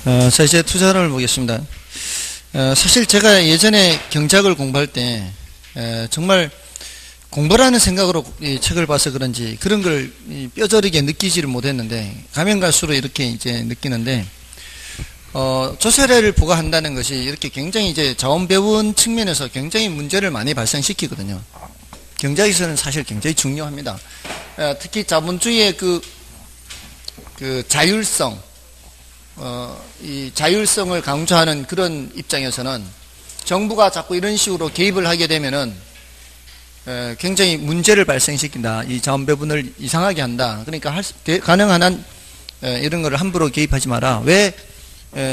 자, 이제 투자론을 보겠습니다. 사실 제가 예전에 경제학을 공부할 때, 정말 공부라는 생각으로 이 책을 봐서 그런지 그런 걸 뼈저리게 느끼지를 못했는데, 가면 갈수록 이렇게 이제 느끼는데, 조세례를 부과한다는 것이 이렇게 굉장히 이제 자원배분 측면에서 굉장히 문제를 많이 발생시키거든요. 경제학에서는 사실 굉장히 중요합니다. 특히 자본주의의 그 자율성, 이 자율성을 강조하는 그런 입장에서는 정부가 자꾸 이런 식으로 개입을 하게 되면은 굉장히 문제를 발생시킨다. 이 자원배분을 이상하게 한다. 그러니까 가능한 한 이런 거를 함부로 개입하지 마라. 왜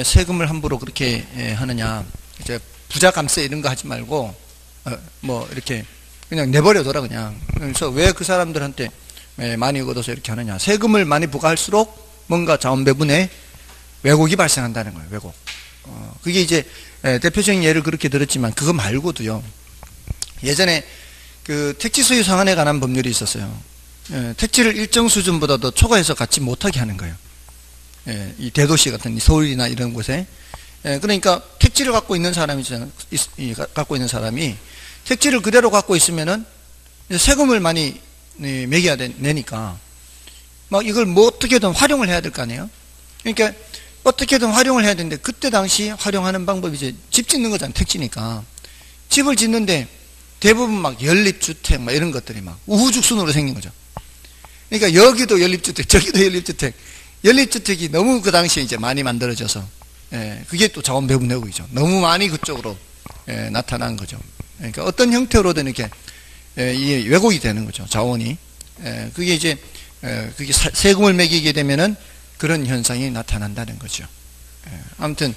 세금을 함부로 그렇게 하느냐. 이제 부자 감세 이런 거 하지 말고 뭐 이렇게 그냥 내버려둬라 그냥. 그래서 왜 그 사람들한테 많이 얻어서 이렇게 하느냐. 세금을 많이 부과할수록 뭔가 자원배분에 왜곡이 발생한다는 거예요. 왜곡. 그게 이제 대표적인 예를 그렇게 들었지만 그거 말고도요. 예전에 그 택지 소유 상한에 관한 법률이 있었어요. 택지를 일정 수준보다 더 초과해서 갖지 못하게 하는 거예요. 이 대도시 같은 서울이나 이런 곳에. 그러니까 택지를 갖고 있는 사람이잖아요. 갖고 있는 사람이 택지를 그대로 갖고 있으면은 세금을 많이 내니까 막 이걸 뭐 어떻게든 활용을 해야 될 거 아니에요. 그러니까 어떻게든 활용을 해야 되는데 그때 당시 활용하는 방법이 이제 집 짓는 거잖아요. 택지니까. 집을 짓는데 대부분 막 연립주택 막 이런 것들이 막 우후죽순으로 생긴 거죠. 그러니까 여기도 연립주택, 저기도 연립주택. 연립주택이 너무 그 당시에 이제 많이 만들어져서 그게 또 자원배분 왜곡이죠. 너무 많이 그쪽으로 나타난 거죠. 그러니까 어떤 형태로든 이렇게 이 왜곡이 되는 거죠. 자원이. 그게 이제 그게 세금을 매기게 되면은 그런 현상이 나타난다는 거죠. 아무튼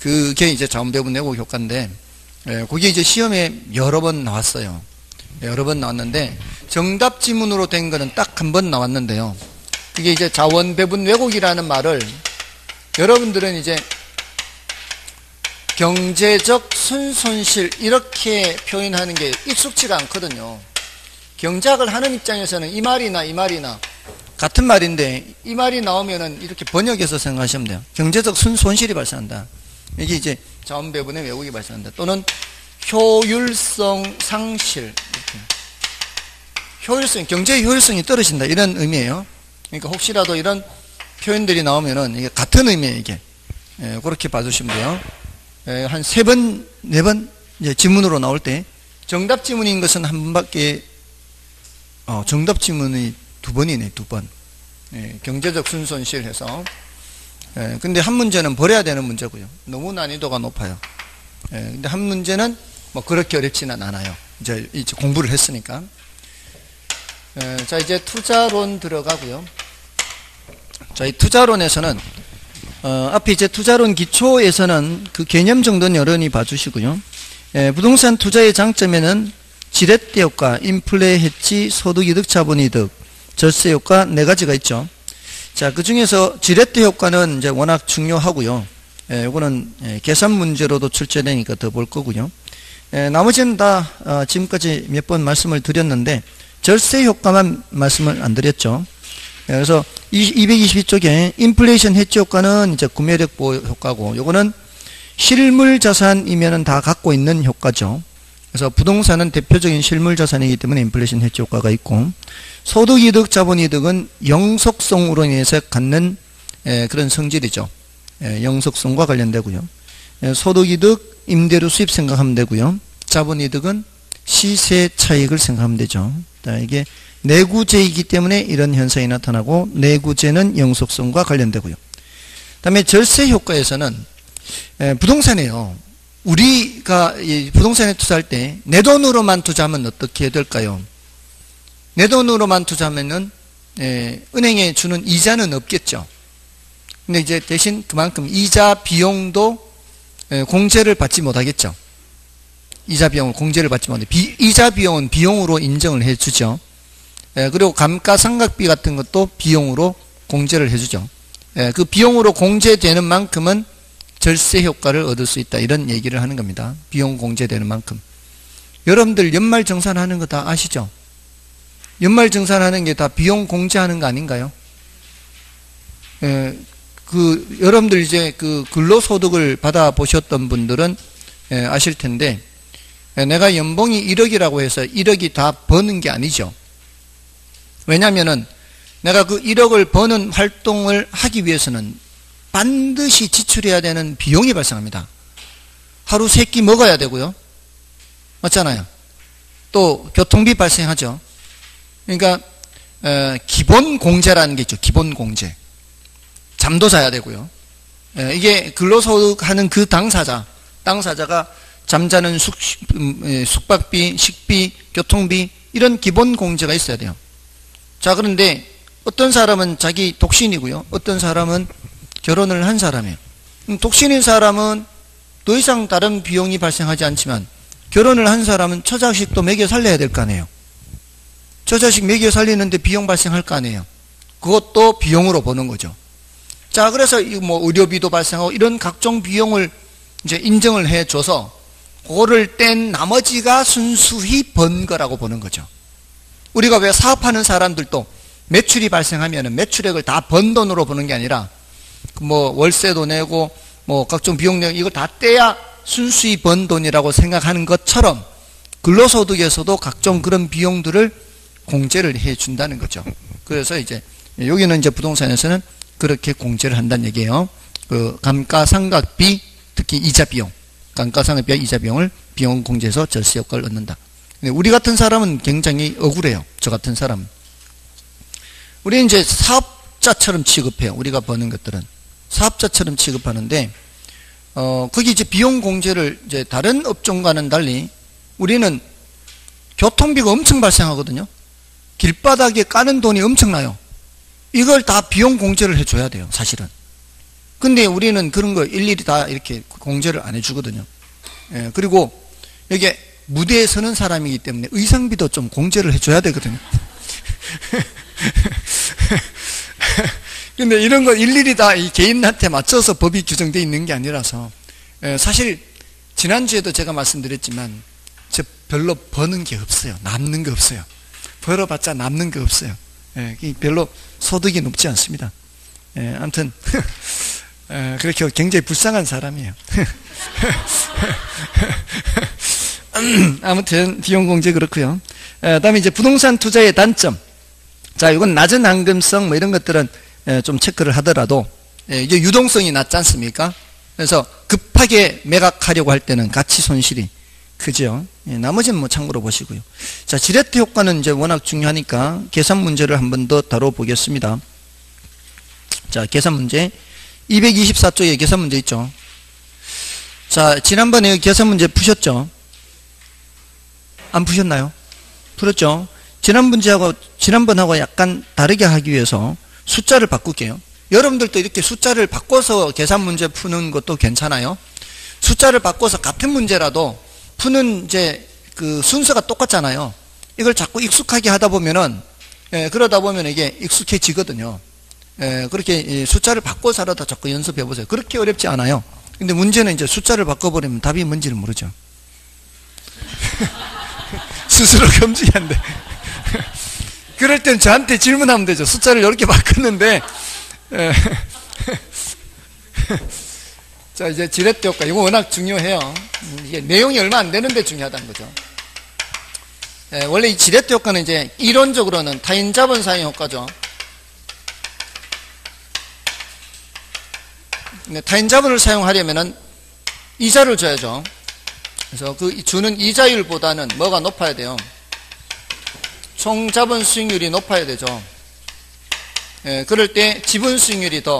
그게 이제 자원배분 왜곡 효과인데 그게 이제 시험에 여러 번 나왔어요. 여러 번 나왔는데 정답 지문으로 된 거는 딱 한 번 나왔는데요. 그게 이제 자원배분 왜곡이라는 말을 여러분들은 이제 경제적 순손실 이렇게 표현하는 게 익숙지가 않거든요. 경제학을 하는 입장에서는 이 말이나 같은 말인데 이 말이 나오면은 이렇게 번역해서 생각하시면 돼요. 경제적 순손실이 발생한다. 이게 이제 자원배분의 왜곡이 발생한다. 또는 효율성 상실. 이렇게. 효율성, 경제의 효율성이 떨어진다. 이런 의미예요. 그러니까 혹시라도 이런 표현들이 나오면은 이게 같은 의미예요. 이게. 그렇게 봐주시면 돼요. 한 3번, 4번 이제 지문으로 나올 때 정답 지문인 것은 한 번밖에 정답 지문이 2번이네, 2번. 경제적 순손실 해서. 근데 한 문제는 버려야 되는 문제고요. 너무 난이도가 높아요. 근데 한 문제는 뭐 그렇게 어렵지는 않아요. 이제 공부를 했으니까. 자, 이제 투자론 들어가고요. 자, 이 투자론에서는, 앞에 이제 투자론 기초에서는 그 개념 정도는 여러분이 봐주시고요. 부동산 투자의 장점에는 지렛대 효과, 인플레 해치, 소득이득, 자본이득, 절세 효과 4가지가 있죠. 자, 그 중에서 지렛대 효과는 이제 워낙 중요하고요. 이거는 계산 문제로도 출제되니까 더 볼 거고요. 나머지는 다 지금까지 몇 번 말씀을 드렸는데 절세 효과만 말씀을 안 드렸죠. 그래서 222쪽에 인플레이션 해치 효과는 이제 구매력 보호 효과고, 요거는 실물 자산이면은 다 갖고 있는 효과죠. 그래서 부동산은 대표적인 실물 자산이기 때문에 인플레이션 해치 효과가 있고, 소득이득, 자본이득은 영속성으로 인해서 갖는 그런 성질이죠. 영속성과 관련되고요. 소득이득, 임대료 수입 생각하면 되고요. 자본이득은 시세 차익을 생각하면 되죠. 이게 내구재이기 때문에 이런 현상이 나타나고, 내구재는 영속성과 관련되고요. 그 다음에 절세 효과에서는 부동산이에요. 우리가 부동산에 투자할 때 내 돈으로만 투자하면 어떻게 될까요? 내 돈으로만 투자하면은 은행에 주는 이자는 없겠죠. 근데 이제 대신 그만큼 이자 비용도 공제를 받지 못하겠죠. 이자 비용을 공제를 받지 못해. 이자 비용은 비용으로 인정을 해주죠. 그리고 감가상각비 같은 것도 비용으로 공제를 해주죠. 그 비용으로 공제되는 만큼은 절세 효과를 얻을 수 있다. 이런 얘기를 하는 겁니다. 비용 공제되는 만큼. 여러분들 연말정산하는 거 다 아시죠? 연말정산하는 게 다 비용 공제하는 거 아닌가요? 여러분들 이제 근로소득을 받아보셨던 분들은 아실 텐데, 내가 연봉이 1억이라고 해서 1억이 다 버는 게 아니죠. 왜냐면은 내가 그 1억을 버는 활동을 하기 위해서는 반드시 지출해야 되는 비용이 발생합니다. 하루 3끼 먹어야 되고요. 맞잖아요. 또 교통비 발생하죠. 그러니까 기본 공제라는 게 있죠. 기본 공제. 잠도 자야 되고요. 이게 근로소득 하는 그 당사자가 잠자는 숙박비, 식비, 교통비 이런 기본 공제가 있어야 돼요. 자, 그런데 어떤 사람은 자기 독신이고요. 어떤 사람은 결혼을 한 사람이에요. 독신인 사람은 더 이상 다른 비용이 발생하지 않지만 결혼을 한 사람은 처자식도 먹여 살려야 될 거 아니에요. 처자식 먹여 살리는데 비용 발생할 거 아니에요. 그것도 비용으로 보는 거죠. 자, 그래서 뭐 의료비도 발생하고 이런 각종 비용을 이제 인정을 해줘서 그거를 뗀 나머지가 순수히 번 거라고 보는 거죠. 우리가 왜 사업하는 사람들도 매출이 발생하면 매출액을 다 번 돈으로 보는 게 아니라 뭐 월세도 내고 뭐 각종 비용 내고 이걸 다 떼야 순수히 번 돈이라고 생각하는 것처럼 근로소득에서도 각종 그런 비용들을 공제를 해 준다는 거죠. 그래서 이제 여기는 이제 부동산에서는 그렇게 공제를 한다는 얘기예요. 그 감가상각비, 특히 이자 비용, 감가상각비와 이자 비용을 비용 공제해서 절세 효과를 얻는다. 근데 우리 같은 사람은 굉장히 억울해요. 저 같은 사람은. 우리는 이제 사업자처럼 취급해요. 우리가 버는 것들은 사업자처럼 취급하는데, 거기 이제 비용 공제를 이제 다른 업종과는 달리 우리는 교통비가 엄청 발생하거든요. 길바닥에 까는 돈이 엄청나요. 이걸 다 비용 공제를 해줘야 돼요, 사실은. 근데 우리는 그런 거 일일이 다 이렇게 공제를 안 해주거든요. 예, 그리고 여기에 무대에 서는 사람이기 때문에 의상비도 좀 공제를 해줘야 되거든요. 근데 이런 거 일일이 다 이 개인한테 맞춰서 법이 규정되어 있는 게 아니라서, 사실 지난주에도 제가 말씀드렸지만 저 별로 버는 게 없어요. 남는 게 없어요. 벌어봤자 남는 게 없어요. 별로 소득이 높지 않습니다. 아무튼 그렇게 굉장히 불쌍한 사람이에요. 아무튼 비용 공제 그렇고요. 다음에 이제 부동산 투자의 단점. 자, 이건 낮은 황금성 뭐 이런 것들은 좀 체크를 하더라도 이제 유동성이 낮지 않습니까? 그래서 급하게 매각하려고 할 때는 가치 손실이 크죠. 나머지는 뭐 참고로 보시고요. 자, 지레트 효과는 이제 워낙 중요하니까 계산 문제를 한 번 더 다뤄보겠습니다. 자, 계산 문제 224쪽에 계산 문제 있죠. 자, 지난번에 계산 문제 푸셨죠? 안 푸셨나요? 풀었죠? 지난번하고 약간 다르게 하기 위해서 숫자를 바꿀게요. 여러분들도 이렇게 숫자를 바꿔서 계산 문제 푸는 것도 괜찮아요. 숫자를 바꿔서 같은 문제라도 푸는 이제 그 순서가 똑같잖아요. 이걸 자꾸 익숙하게 하다 보면은, 그러다 보면 이게 익숙해지거든요. 그렇게 숫자를 바꿔서라도 자꾸 연습해 보세요. 그렇게 어렵지 않아요. 근데 문제는 이제 숫자를 바꿔버리면 답이 뭔지를 모르죠. 스스로 겸직한데. 그럴 땐 저한테 질문하면 되죠. 숫자를 이렇게 바꿨는데, 자, 이제 지렛대 효과. 이거 워낙 중요해요. 이게 내용이 얼마 안 되는데 중요하다는 거죠. 원래 이 지렛대 효과는 이제 이론적으로는 타인 자본 사용 효과죠. 타인 자본을 사용하려면은 이자를 줘야죠. 그래서 그 주는 이자율보다는 뭐가 높아야 돼요? 총 자본 수익률이 높아야 되죠. 그럴 때 지분 수익률이 더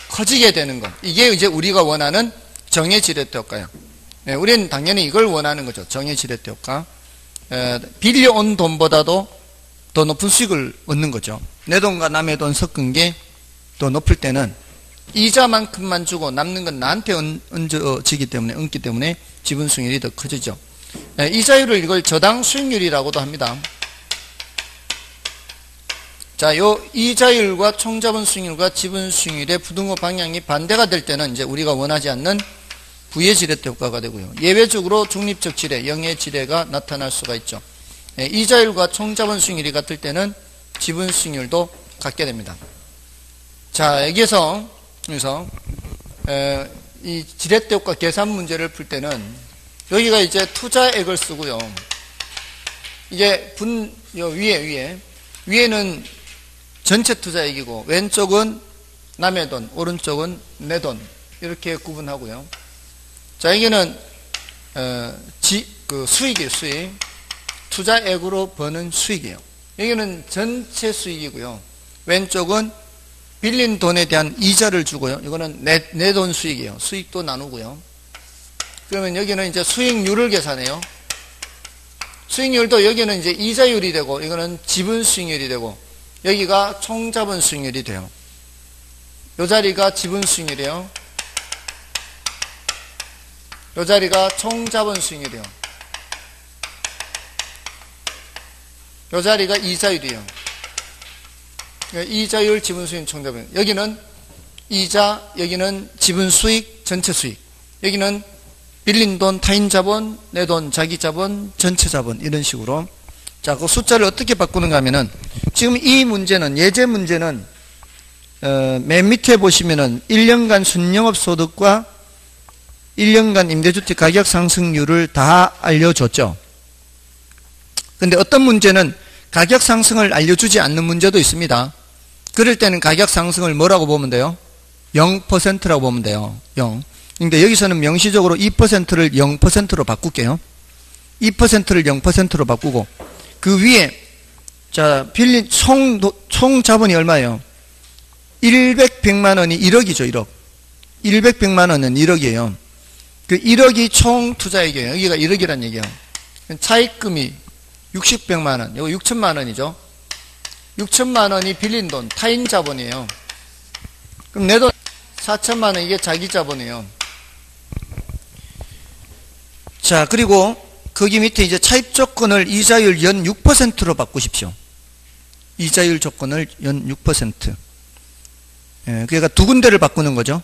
커지게 되는 것. 이게 이제 우리가 원하는 정의 지렛대 효과예요. 우리는 당연히 이걸 원하는 거죠. 정의 지렛대 효과. 빌려온 돈보다도 더 높은 수익을 얻는 거죠. 내 돈과 남의 돈 섞은 게 더 높을 때는 이자만큼만 주고 남는 건 나한테 얹어지기 때문에, 얹기 때문에 지분 수익률이 더 커지죠. 이자율을 이걸 저당 수익률이라고도 합니다. 자, 요 이자율과 총자본 수익률과 지분 수익률의 부등호 방향이 반대가 될 때는 이제 우리가 원하지 않는 부의 지렛대 효과가 되고요. 예외적으로 중립적 지뢰, 영의 지뢰가 나타날 수가 있죠. 이자율과 총자본 수익률이 같을 때는 지분 수익률도 같게 됩니다. 자, 여기서 이 지렛대 효과 계산 문제를 풀 때는 여기가 이제 투자액을 쓰고요. 이게 위에는 전체 투자액이고 왼쪽은 남의 돈, 오른쪽은 내 돈 이렇게 구분하고요. 자, 여기는 수익이에요. 수익. 투자액으로 버는 수익이에요. 여기는 전체 수익이고요. 왼쪽은 빌린 돈에 대한 이자를 주고요. 이거는 내 돈 수익이에요. 수익도 나누고요. 그러면 여기는 이제 수익률을 계산해요. 수익률도 여기는 이제 이자율이 되고 이거는 지분 수익률이 되고 여기가 총자본 수익률이 돼요. 이 자리가 지분 수익률이에요. 이 자리가 총자본 수익률이에요. 이 자리가 이자율이에요. 이자율, 지분 수익, 총자본. 여기는 이자, 여기는 지분 수익, 전체 수익. 여기는 빌린 돈, 타인 자본, 내 돈, 자기 자본, 전체 자본 이런 식으로. 자, 그 숫자를 어떻게 바꾸는가 하면은 지금 이 문제는 예제 문제는 맨 밑에 보시면은 1년간 순영업 소득과 1년간 임대주택 가격 상승률을 다 알려줬죠. 근데 어떤 문제는 가격 상승을 알려주지 않는 문제도 있습니다. 그럴 때는 가격 상승을 뭐라고 보면 돼요? 0%라고 보면 돼요. 0. 근데 여기서는 명시적으로 2%를 0%로 바꿀게요. 2%를 0%로 바꾸고 그 위에 자 빌린 총 자본이 얼마예요? 100만 원이 1억이죠. 1억. 100만 원은 1억이에요. 그 1억이 총 투자액이에요. 여기가 1억이란 얘기예요. 차입금이 60백만 원, 이거 6천만 원이죠. 6천만 원이 빌린 돈, 타인 자본이에요. 그럼 내 돈 4천만 원, 이게 자기 자본이에요. 자, 그리고 거기 밑에 이제 차입 조건을 이자율 연 6%로 바꾸십시오. 이자율 조건을 연 6%. 예, 그러니까 두 군데를 바꾸는 거죠.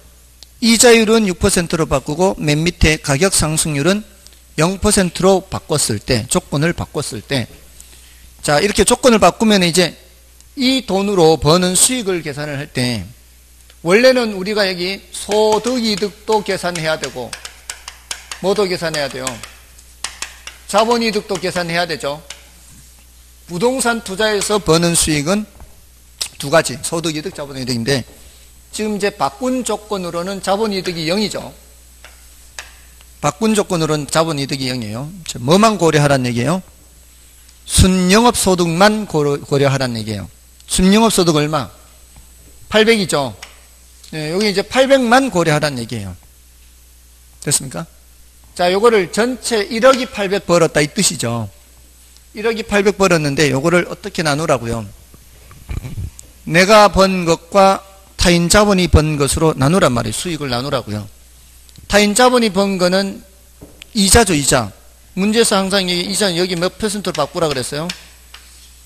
이자율은 6%로 바꾸고 맨 밑에 가격 상승률은 0%로 바꿨을 때, 조건을 바꿨을 때, 자, 이렇게 조건을 바꾸면 이제 이 돈으로 버는 수익을 계산을 할 때, 원래는 우리가 여기 소득이득도 계산해야 되고, 뭐도 계산해야 돼요? 자본이득도 계산해야 되죠. 부동산 투자에서 버는 수익은 두 가지, 소득이득, 자본이득인데, 지금 이제 바꾼 조건으로는 자본이득이 0이죠. 바꾼 조건으로는 자본이득이 0이에요. 뭐만 고려하라는 얘기예요? 순영업소득만 고려하라는 얘기예요. 순영업소득 얼마? 800이죠. 네, 여기 이제 800만 고려하라는 얘기예요. 됐습니까? 자, 요거를 전체 1억이 800 벌었다 이 뜻이죠. 1억이 800 벌었는데 요거를 어떻게 나누라고요? 내가 번 것과 타인 자본이 번 것으로 나누란 말이에요. 수익을 나누라고요. 타인 자본이 번 거는 이자죠, 이자. 문제에서 항상 이자는 여기 몇 %로 바꾸라 그랬어요?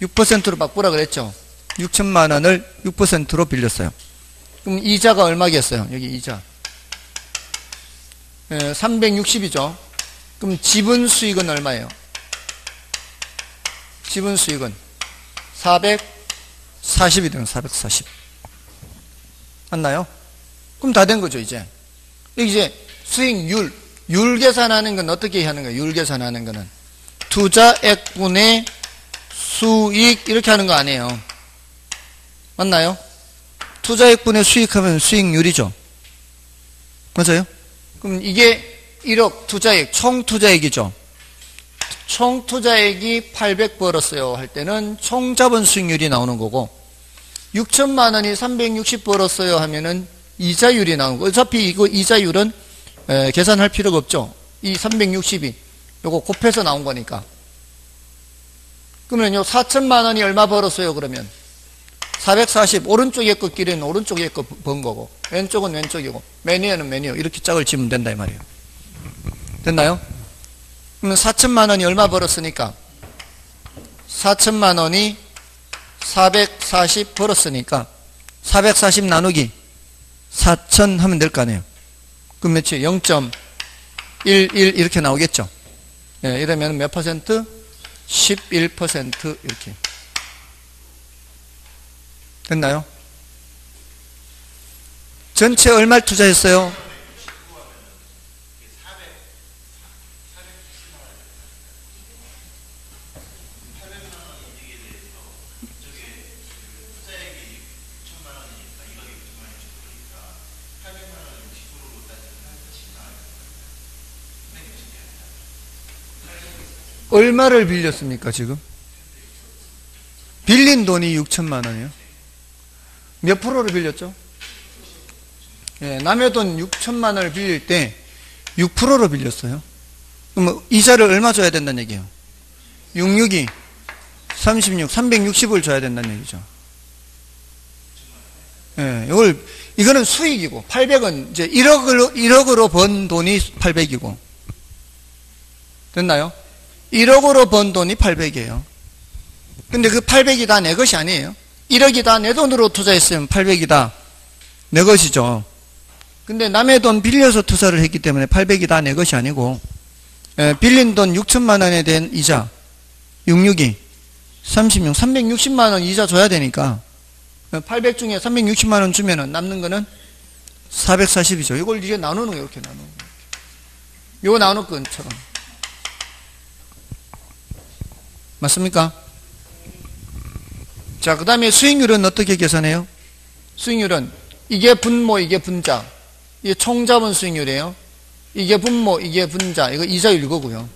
6%로 바꾸라 그랬죠. 6천만 원을 6%로 빌렸어요. 그럼 이자가 얼마겠어요? 여기 이자. 360이죠. 그럼 지분 수익은 얼마예요? 지분 수익은 440이 되는 440. 맞나요? 그럼 다 된 거죠, 이제. 이제 수익률, 율 계산하는 건 어떻게 하는 거예요? 율 계산하는 거는 투자액분의 수익 이렇게 하는 거 아니에요. 맞나요? 투자액분의 수익하면 수익률이죠. 맞아요? 그럼 이게 1억 투자액, 총 투자액이죠. 총 투자액이 800 벌었어요 할 때는 총 자본 수익률이 나오는 거고 6천만 원이 360 벌었어요 하면은 이자율이 나오는 거. 어차피 이거 이자율은 계산할 필요가 없죠. 이 360이 요거 곱해서 나온 거니까. 그러면요 4천만 원이 얼마 벌었어요 그러면 440 오른쪽에 거 길이는 오른쪽에 거 번 거고 왼쪽은 왼쪽이고 매니어는 매니어 이렇게 짝을 지으면 된다 이 말이에요. 됐나요? 그러면 4천만 원이 얼마 벌었으니까 4천만 원이 440 벌었으니까 440 나누기 4천 하면 될 거 아니에요. 그럼 몇이에요? 0.11 이렇게 나오겠죠. 예, 이러면 몇 퍼센트? 11% 이렇게. 됐나요? 전체 얼마 투자했어요? 얼마를 빌렸습니까, 지금? 빌린 돈이 6천만 원이요. 몇 프로를 빌렸죠? 예, 남의 돈 6천만 원을 빌릴 때 6%로 빌렸어요. 그럼 이자를 얼마 줘야 된다는 얘기예요? 66이 36, 360을 줘야 된다는 얘기죠. 예, 이거는 수익이고, 800은 이제 1억으로 번 돈이 800이고. 됐나요? 1억으로 번 돈이 800이에요. 근데 그 800이 다 내 것이 아니에요. 1억이 다 내 돈으로 투자했으면 800이 다 내 것이죠. 근데 남의 돈 빌려서 투자를 했기 때문에 800이 다 내 것이 아니고, 빌린 돈 6천만 원에 대한 이자, 66이 36, 360만 원 이자 줘야 되니까, 800 중에 360만 원 주면은 남는 거는 440이죠. 이걸 이제 나누는 거예요. 이렇게 나누는 거예요. 요거 나누는 것처럼. 맞습니까? 자, 그 다음에 수익률은 어떻게 계산해요? 수익률은 이게 분모, 이게 분자. 이게 총자본 수익률이에요. 이게 분모, 이게 분자. 이거 이자율 이거고요.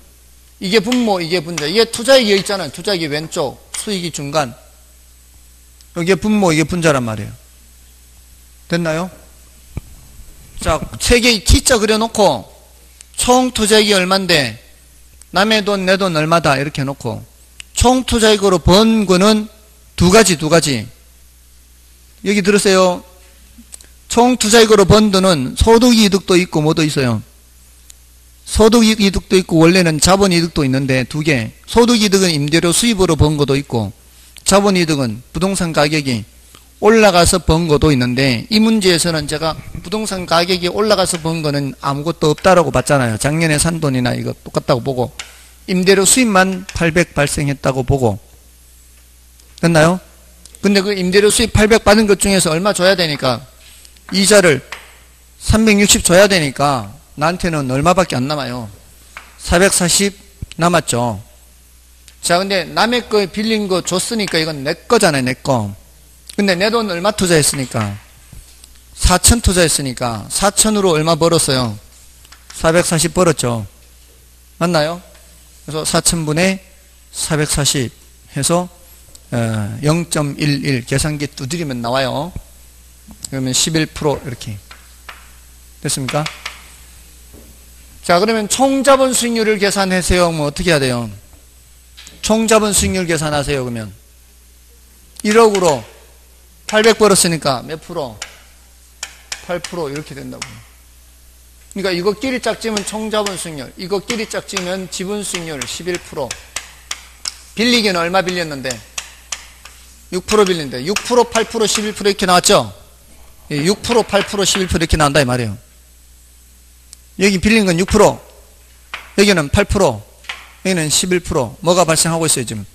이게 분모, 이게 분자. 이게 투자액이 여기 있잖아요. 투자액이 왼쪽, 수익이 중간. 이게 분모, 이게 분자란 말이에요. 됐나요? 자, 세 개의 T자 그려놓고 총 투자액이 얼만데 남의 돈, 내 돈 얼마다 이렇게 해놓고 총 투자액으로 번 거는 두 가지. 여기 들으세요. 총 투자액으로 번 돈은 소득이득도 있고 뭐도 있어요. 소득이득도 있고 원래는 자본이득도 있는데 두 개. 소득이득은 임대료 수입으로 번 것도 있고 자본이득은 부동산 가격이 올라가서 번 것도 있는데 이 문제에서는 제가 부동산 가격이 올라가서 번 거는 아무것도 없다라고 봤잖아요. 작년에 산 돈이나 이거 똑같다고 보고 임대료 수입만 800 발생했다고 보고. 됐나요? 근데 그 임대료 수입 800 받은 것 중에서 얼마 줘야 되니까 이자를 360 줘야 되니까 나한테는 얼마밖에 안 남아요. 440 남았죠. 자, 근데 남의 거 빌린 거 줬으니까 이건 내 거잖아요. 내 거. 근데 내 돈 얼마 투자했으니까 4천 투자했으니까 4천으로 얼마 벌었어요? 440 벌었죠. 맞나요? 그래서 4천분의 440 해서 0.11 계산기 두드리면 나와요. 그러면 11% 이렇게 됐습니까? 자, 그러면 총자본 수익률을 계산하세요. 뭐 어떻게 해야 돼요? 총자본 수익률 계산하세요. 그러면 1억으로 800 벌었으니까 몇 프로? 8% 이렇게 된다고요. 그러니까 이거끼리 짝지면 총자본 수익률, 이거끼리 짝지면 지분 수익률 11%. 빌리기는 얼마 빌렸는데? 6% 빌린데 6%, 8%, 11% 이렇게 나왔죠? 6%, 8%, 11% 이렇게 나온다 이 말이에요. 여기 빌린 건 6%, 여기는 8%, 여기는 11%. 뭐가 발생하고 있어요 지금?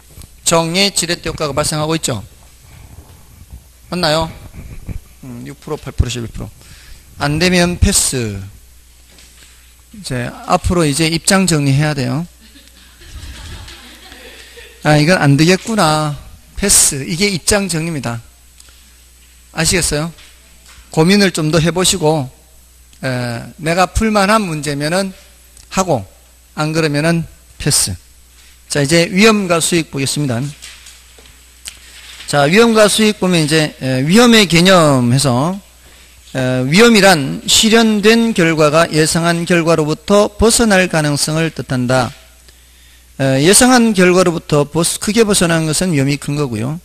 정의 지렛대 효과가 발생하고 있죠. 맞나요? 6%, 8%, 11%. 안 되면 패스. 이제 앞으로 이제 입장 정리해야 돼요. 아, 이건 안 되겠구나. 패스. 이게 입장 정리입니다. 아시겠어요? 고민을 좀 더 해보시고, 내가 풀만한 문제면은 하고, 안 그러면은 패스. 자, 이제 위험과 수익 보겠습니다. 자, 위험과 수익 보면 이제, 위험의 개념에서, 위험이란 실현된 결과가 예상한 결과로부터 벗어날 가능성을 뜻한다. 예상한 결과로부터 크게 벗어나는 것은 위험이 큰 거고요.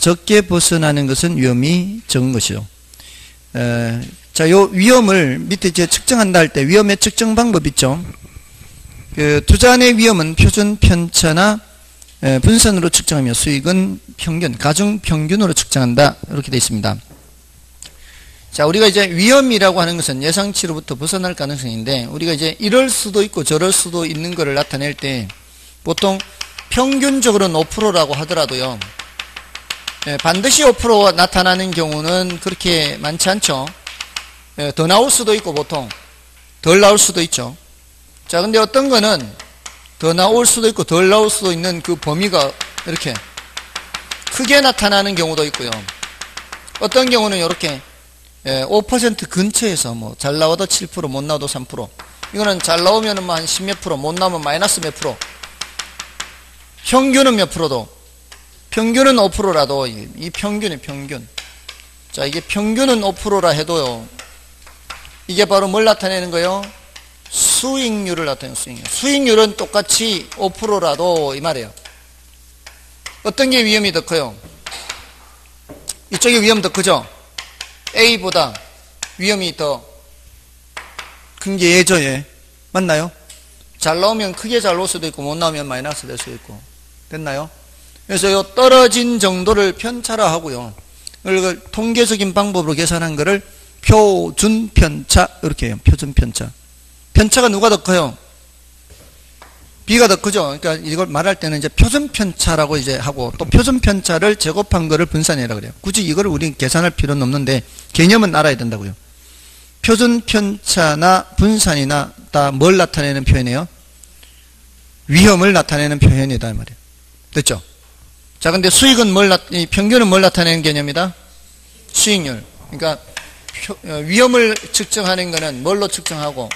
적게 벗어나는 것은 위험이 적은 것이죠. 자, 요 위험을 밑에 이제 측정한다 할 때 위험의 측정 방법 있죠. 투자안의 위험은 표준 편차나 분선으로 측정하며 수익은 평균, 가중 평균으로 측정한다. 이렇게 되어 있습니다. 자, 우리가 이제 위험이라고 하는 것은 예상치로부터 벗어날 가능성인데, 우리가 이제 이럴 수도 있고 저럴 수도 있는 것을 나타낼 때, 보통 평균적으로는 5%라고 하더라도요, 반드시 5%가 나타나는 경우는 그렇게 많지 않죠. 더 나올 수도 있고 보통 덜 나올 수도 있죠. 자, 근데 어떤 거는 더 나올 수도 있고 덜 나올 수도 있는 그 범위가 이렇게 크게 나타나는 경우도 있고요. 어떤 경우는 이렇게 5% 근처에서 뭐 잘 나와도 7%, 못 나와도 3%. 이거는 잘 나오면 한 10 몇 프로, 못 나오면 마이너스 몇 프로. 평균은 몇 프로도, 평균은 5%라도 이 평균이 평균. 자, 이게 평균은 5%라 해도요. 이게 바로 뭘 나타내는 거예요? 수익률을 나타내는 수익률. 수익률은 똑같이 5%라도 이 말이에요. 어떤 게 위험이 더 커요? 이쪽이 위험 더 크죠? A보다 위험이 더 큰 게 얘죠, 얘. 맞나요? 잘 나오면 크게 잘 나올 수도 있고 못 나오면 마이너스 될 수도 있고. 됐나요? 그래서 이 떨어진 정도를 편차라하고요. 이걸 통계적인 방법으로 계산한 거를 표준 편차 이렇게 해요. 표준 편차. 편차가 누가 더 커요? B가 더 크죠. 그러니까 이걸 말할 때는 이제 표준 편차라고 이제 하고 또 표준 편차를 제곱한 거를 분산이라고 그래요. 굳이 이거를 우리 계산할 필요는 없는데 개념은 알아야 된다고요. 표준 편차나 분산이나 다 뭘 나타내는 표현이에요? 위험을 나타내는 표현이다 말이에요. 됐죠? 자, 근데 수익은 평균은 뭘 나타내는 개념이다? 수익률. 그러니까 위험을 측정하는 거는 뭘로 측정하고?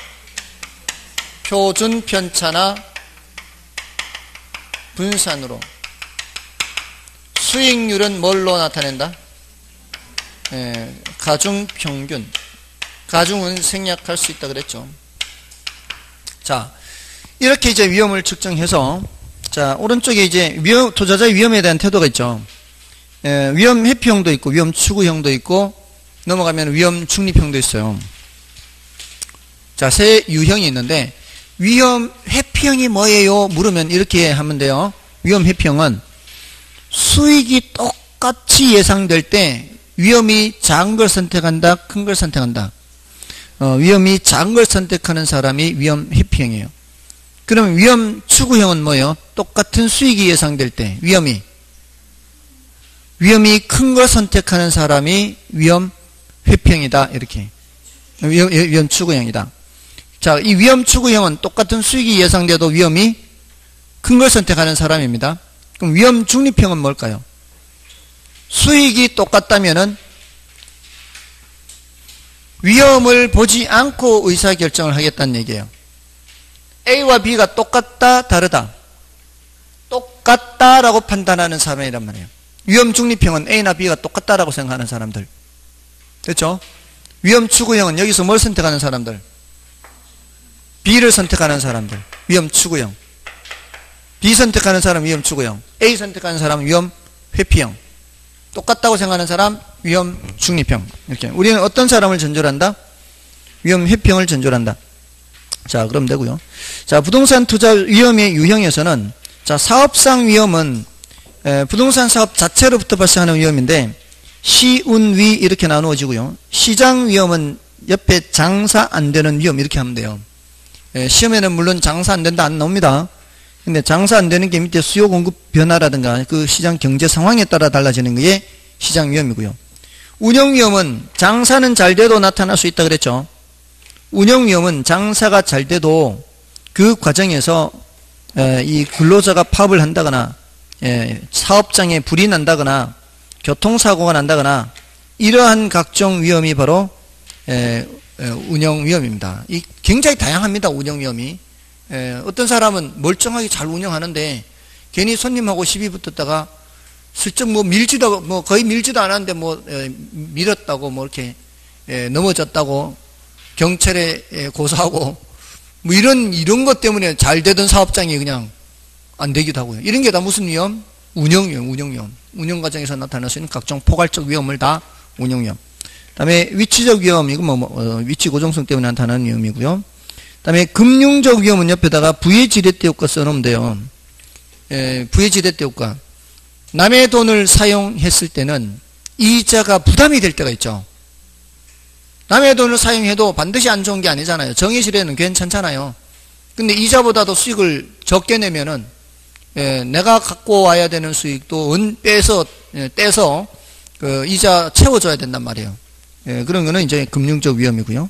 표준 편차나 분산으로. 수익률은 뭘로 나타낸다? 가중 평균. 가중은 생략할 수 있다 그랬죠. 자, 이렇게 이제 위험을 측정해서, 자, 오른쪽에 이제 투자자의 위험에 대한 태도가 있죠. 위험 회피형도 있고, 위험 추구형도 있고, 넘어가면 위험 중립형도 있어요. 자, 세 유형이 있는데, 위험 회피형이 뭐예요? 물으면 이렇게 하면 돼요. 위험 회피형은 수익이 똑같이 예상될 때 위험이 작은 걸 선택한다, 큰 걸 선택한다. 위험이 작은 걸 선택하는 사람이 위험 회피형이에요. 그러면 위험 추구형은 뭐예요? 똑같은 수익이 예상될 때 위험이 큰 걸 선택하는 사람이 위험 회피형이다. 이렇게 위험 추구형이다. 자, 이 위험 추구형은 똑같은 수익이 예상돼도 위험이 큰 걸 선택하는 사람입니다. 그럼 위험 중립형은 뭘까요? 수익이 똑같다면은 위험을 보지 않고 의사결정을 하겠다는 얘기예요. A와 B가 똑같다, 다르다. 똑같다라고 판단하는 사람이란 말이에요. 위험 중립형은 A나 B가 똑같다라고 생각하는 사람들. 됐죠? 위험 추구형은 여기서 뭘 선택하는 사람들? B를 선택하는 사람들. 위험 추구형. B 선택하는 사람 위험 추구형. A 선택하는 사람 위험 회피형. 똑같다고 생각하는 사람 위험 중립형. 이렇게 우리는 어떤 사람을 전조한다? 위험 회피형을 전조한다. 자, 그럼 되고요. 자, 부동산 투자 위험의 유형에서는 자, 사업상 위험은 부동산 사업 자체로부터 발생하는 위험인데 시운위 이렇게 나누어지고요. 시장 위험은 옆에 장사 안 되는 위험 이렇게 하면 돼요. 시험에는 물론 장사 안 된다 안 나옵니다. 근데 장사 안 되는 게 밑에 수요 공급 변화라든가 그 시장 경제 상황에 따라 달라지는 게 시장 위험이고요. 운영 위험은 장사는 잘 돼도 나타날 수 있다 그랬죠. 운영 위험은 장사가 잘 돼도 그 과정에서 이 근로자가 파업을 한다거나 사업장에 불이 난다거나 교통사고가 난다거나 이러한 각종 위험이 바로 운영 위험입니다. 이 굉장히 다양합니다. 운영 위험이. 어떤 사람은 멀쩡하게 잘 운영하는데 괜히 손님하고 시비 붙었다가 슬쩍 거의 밀지도 않았는데 밀었다고 이렇게 넘어졌다고 경찰에 고소하고 이런 것 때문에 잘 되던 사업장이 그냥 안 되기도 하고요. 이런 게 다 무슨 위험? 운영 위험. 운영 과정에서 나타날 수 있는 각종 포괄적 위험을 다 운영 위험. 그다음에 위치적 위험, 이건 위치 고정성 때문에 나타나는 위험이고요. 그다음에 금융적 위험은 옆에다가 부의지렛대 효과 써놓으면 돼요. 부의지렛대 효과. 남의 돈을 사용했을 때는 이자가 부담이 될 때가 있죠. 남의 돈을 사용해도 반드시 안 좋은 게 아니잖아요. 정의실에는 괜찮잖아요. 근데 이자보다도 수익을 적게 내면은 내가 갖고 와야 되는 수익도 떼서 그 이자 채워줘야 된단 말이에요. 그런 거는 이제 금융적 위험이고요.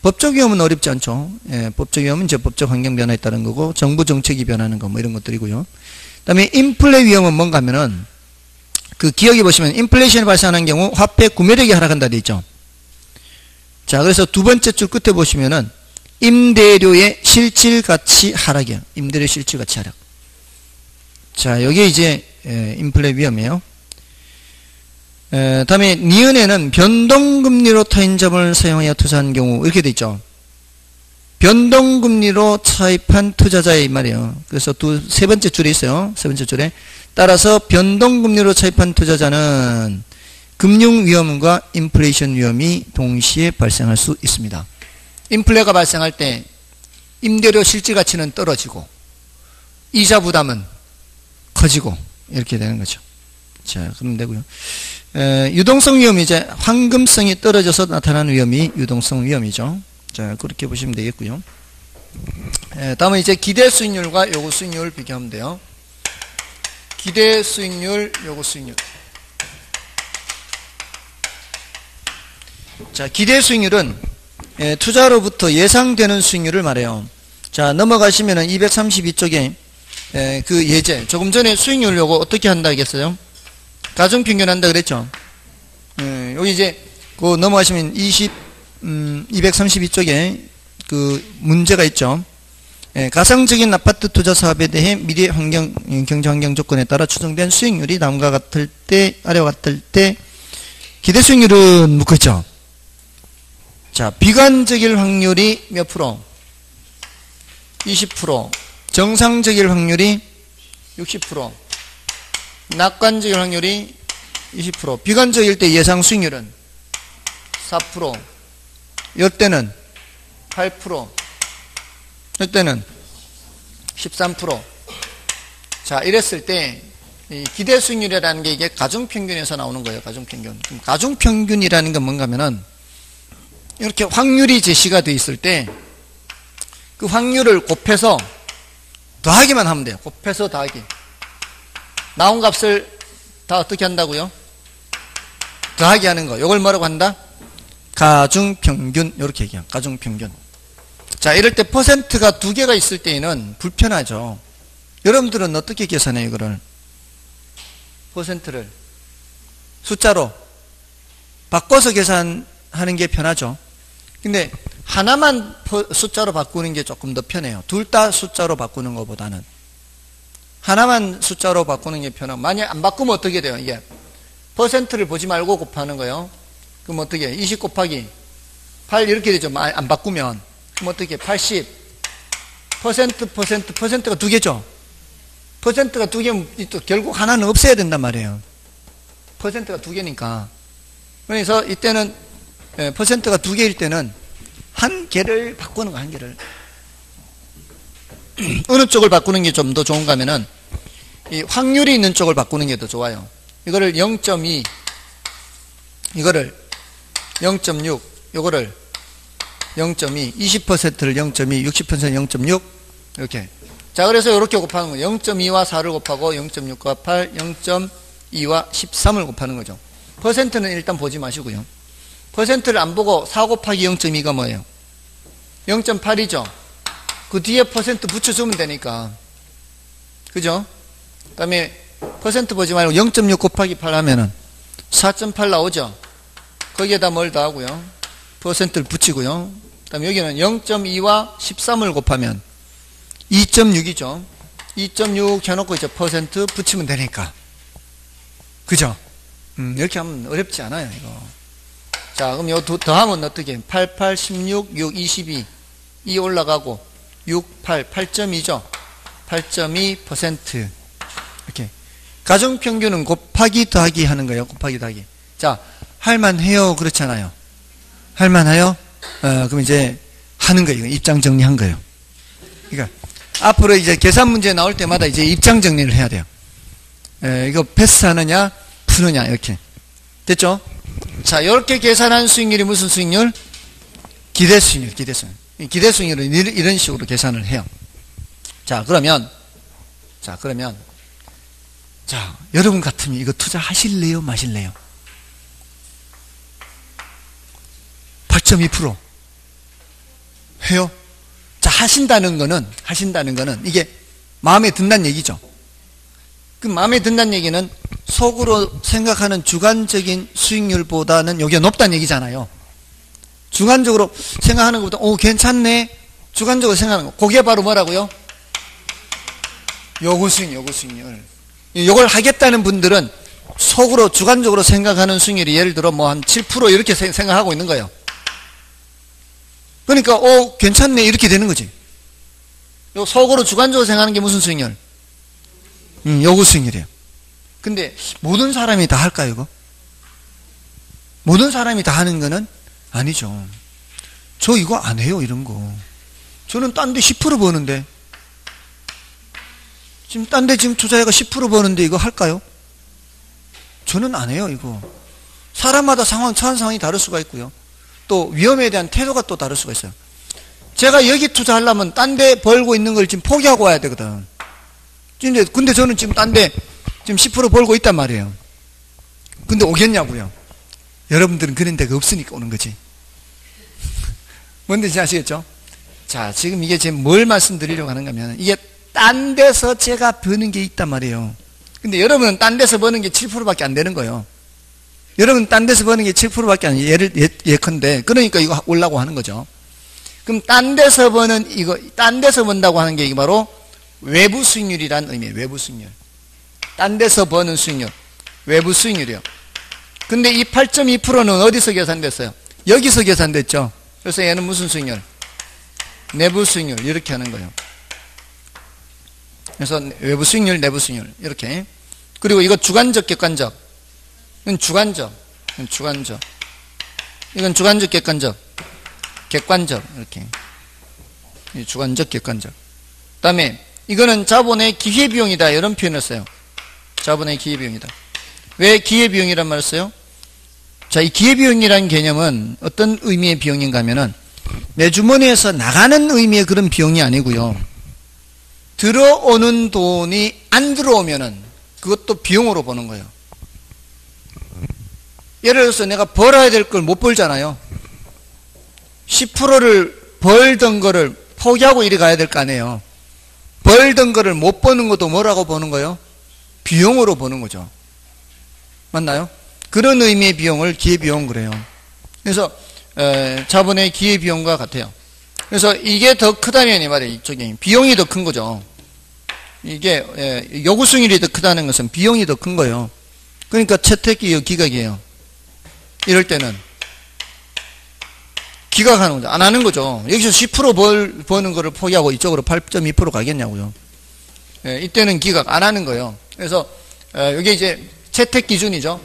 법적 위험은 어렵지 않죠. 법적 위험은 이제 법적 환경 변화에 따른 거고, 정부 정책이 변하는 거, 뭐 이런 것들이고요. 그 다음에 인플레 위험은 뭔가 하면은, 그 기억해 보시면, 인플레이션이 발생하는 경우, 화폐 구매력이 하락한다 돼 있죠. 자, 그래서 두 번째 줄 끝에 보시면은, 임대료의 실질 가치 하락이에요. 임대료 실질 가치 하락. 자, 여기에 이제, 인플레 위험이에요. 다음에 니은에는 변동금리로 타인자본을 사용하여 투자한 경우 이렇게 돼 있죠. 변동금리로 차입한 투자자의 말이에요. 그래서 세 번째 줄에 있어요. 세 번째 줄에 따라서 변동금리로 차입한 투자자는 금융위험과 인플레이션 위험이 동시에 발생할 수 있습니다. 인플레가 발생할 때 임대료 실질가치는 떨어지고 이자 부담은 커지고 이렇게 되는 거죠. 자, 그러면 되고요. 유동성 위험이 이제 황금성이 떨어져서 나타나는 위험이 유동성 위험이죠. 자, 그렇게 보시면 되겠고요. 다음은 이제 기대 수익률과 요구 수익률을 비교하면 돼요. 기대 수익률, 요구 수익률. 자, 기대 수익률은 투자로부터 예상되는 수익률을 말해요. 자, 넘어가시면은 232쪽에 그 예제, 조금 전에 수익률 요거 어떻게 한다 했어요? 가중평균 한다 그랬죠? 여기 이제, 그 넘어가시면 232쪽에 그 문제가 있죠? 가상적인 아파트 투자 사업에 대해 미래 경제 환경 조건에 따라 추정된 수익률이 다음과 같을 때, 아래와 같을 때, 기대 수익률은 묻고 있죠? 자, 비관적일 확률이 몇 프로? 20%. 정상적일 확률이 60%. 낙관적일 확률이 20%. 비관적일 때 예상 수익률은 4%. 이때는 8%. 이때는 13%. 자, 이랬을 때 이 기대 수익률이라는 게 이게 가중평균에서 나오는 거예요. 가중평균. 그럼 가중평균이라는 건 뭔가 하면은 이렇게 확률이 제시가 되어 있을 때 그 확률을 곱해서 더하기만 하면 돼요. 곱해서 더하기. 나온 값을 다 어떻게 한다고요? 더하기 하는 거. 이걸 뭐라고 한다? 가중평균. 이렇게 얘기해요. 가중평균. 자, 이럴 때 퍼센트가 두 개가 있을 때에는 불편하죠. 여러분들은 어떻게 계산해요, 이거를? 퍼센트를 숫자로 바꿔서 계산하는 게 편하죠. 근데 하나만 숫자로 바꾸는 게 조금 더 편해요. 둘 다 숫자로 바꾸는 것보다는 하나만 숫자로 바꾸는 게 편하고, 만약 안 바꾸면 어떻게 돼요? 이게 퍼센트를 보지 말고 곱하는 거예요. 그럼 어떻게 해요? 20 곱하기 8 이렇게 되죠. 안 바꾸면. 그럼 어떻게 해요? 80 퍼센트가 두 개죠. 퍼센트가 두 개면 또 결국 하나는 없애야 된단 말이에요. 퍼센트가 두 개니까. 그래서 이때는 퍼센트가 두 개일 때는 한 개를 바꾸는 거, 한 개를. 어느 쪽을 바꾸는 게 좀 더 좋은가 하면은 이 확률이 있는 쪽을 바꾸는 게 더 좋아요. 이거를 0.2, 이거를 0.6, 이거를 0.2, 20%를 0.2, 60% 0.6 이렇게. 자, 그래서 이렇게 곱하는 거예요. 0.2와 4를 곱하고 0.6과 8, 0.2와 13을 곱하는 거죠. 퍼센트는 일단 보지 마시고요. 퍼센트를 안 보고 4 곱하기 0.2가 뭐예요? 0.8이죠. 그 뒤에 퍼센트 붙여주면 되니까. 그죠? 그 다음에 퍼센트 보지 말고 0.6 곱하기 8 하면은 4.8 나오죠. 거기에다 뭘 더하고요? 퍼센트를 붙이고요. 그 다음에 여기는 0.2와 13을 곱하면 2.6이죠. 2.6 해놓고 이제 퍼센트 붙이면 되니까. 그죠? 이렇게 하면 어렵지 않아요, 이거. 자, 그럼 요 더하면 어떻게? 8, 8, 16, 6, 22. 2 올라가고, 6, 8, 8.2죠? 8.2%. 이렇게. 가중평균은 곱하기 더하기 하는 거예요, 곱하기 더하기. 자, 할만해요, 그렇잖아요. 할만해요? 그럼 이제 하는 거예요. 입장 정리한 거예요. 그러니까, 앞으로 이제 계산 문제 나올 때마다 이제 입장 정리를 해야 돼요. 이거 패스하느냐, 푸느냐, 이렇게. 됐죠? 자, 이렇게 계산한 수익률이 무슨 수익률? 기대 수익률, 기대 수익률. 기대 수익률은 이런 식으로 계산을 해요. 자, 그러면, 여러분 같으면 이거 투자하실래요, 마실래요? 8.2% 해요. 자, 하신다는 거는 이게 마음에 든다는 얘기죠. 그 마음에 든다는 얘기는 속으로 생각하는 주관적인 수익률보다는 여기가 높다는 얘기잖아요. 주관적으로 생각하는 것보다 괜찮네, 주관적으로 생각하는 거, 그게 바로 뭐라고요? 요구 수익률. 이걸 하겠다는 분들은 속으로 주관적으로 생각하는 수익률이 예를 들어 뭐 한 7% 이렇게 생각하고 있는 거예요. 그러니까 괜찮네 이렇게 되는 거지. 요 속으로 주관적으로 생각하는 게 무슨 수익률? 요구 수익률이에요. 근데 모든 사람이 다 할까요, 이거? 모든 사람이 다 하는 거는 아니죠. 저 이거 안 해요, 이런 거. 저는 딴 데 10% 버는데, 지금 딴 데 지금 투자해가 10% 버는데 이거 할까요? 저는 안 해요, 이거. 사람마다 처한 상황이 다를 수가 있고요. 또 위험에 대한 태도가 또 다를 수가 있어요. 제가 여기 투자하려면 딴 데 벌고 있는 걸 지금 포기하고 와야 되거든. 근데 저는 지금 딴 데 지금 10% 벌고 있단 말이에요. 근데 오겠냐고요. 여러분들은 그런 데가 없으니까 오는 거지. 뭔지 아시겠죠? 자, 지금 이게 지금 뭘 말씀드리려고 하는가 하면, 이게 딴 데서 제가 버는 게 있단 말이에요. 근데 여러분은 딴 데서 버는 게 7%밖에 안 되는 거예요. 여러분 딴 데서 버는 게 7%밖에 안 돼요. 예컨대. 그러니까 이거 올라고 하는 거죠. 그럼 딴 데서 버는 딴 데서 번다고 하는 게 이게 바로 외부 수익률이라는 의미예요. 외부 수익률. 딴 데서 버는 수익률. 외부 수익률이요. 근데 이 8.2%는 어디서 계산됐어요? 여기서 계산됐죠. 그래서 얘는 무슨 수익률? 내부 수익률. 이렇게 하는 거예요. 그래서 외부 수익률, 내부 수익률. 이렇게. 그리고 이거 주관적, 객관적. 이건 주관적. 이건 주관적. 이건 주관적, 객관적. 객관적. 이렇게. 주관적, 객관적. 그 다음에 이거는 자본의 기회비용이다. 이런 표현을 써요. 자본의 기회비용이다. 왜 기회비용이란 말을 써요? 자, 이 기회비용이라는 개념은 어떤 의미의 비용인가 하면은 내 주머니에서 나가는 의미의 그런 비용이 아니고요. 들어오는 돈이 안 들어오면은 그것도 비용으로 보는 거예요. 예를 들어서 내가 벌어야 될 걸 못 벌잖아요. 10%를 벌던 거를 포기하고 이리 가야 될 거 아니에요. 벌던 거를 못 버는 것도 뭐라고 보는 거예요? 비용으로 보는 거죠. 맞나요? 그런 의미의 비용을 기회비용 그래요. 그래서 자본의 기회비용과 같아요. 그래서 이게 더 크다면 이 말이에요. 이쪽에 비용이 더 큰 거죠. 이게 요구 수익률이 더 크다는 것은 비용이 더 큰 거예요. 그러니까 채택이 기각이에요. 이럴 때는 기각하는 거죠. 안 하는 거죠. 여기서 10% 버는 거를 포기하고 이쪽으로 8.2% 가겠냐고요. 이때는 기각 안 하는 거예요. 그래서 이게 이제 채택 기준이죠.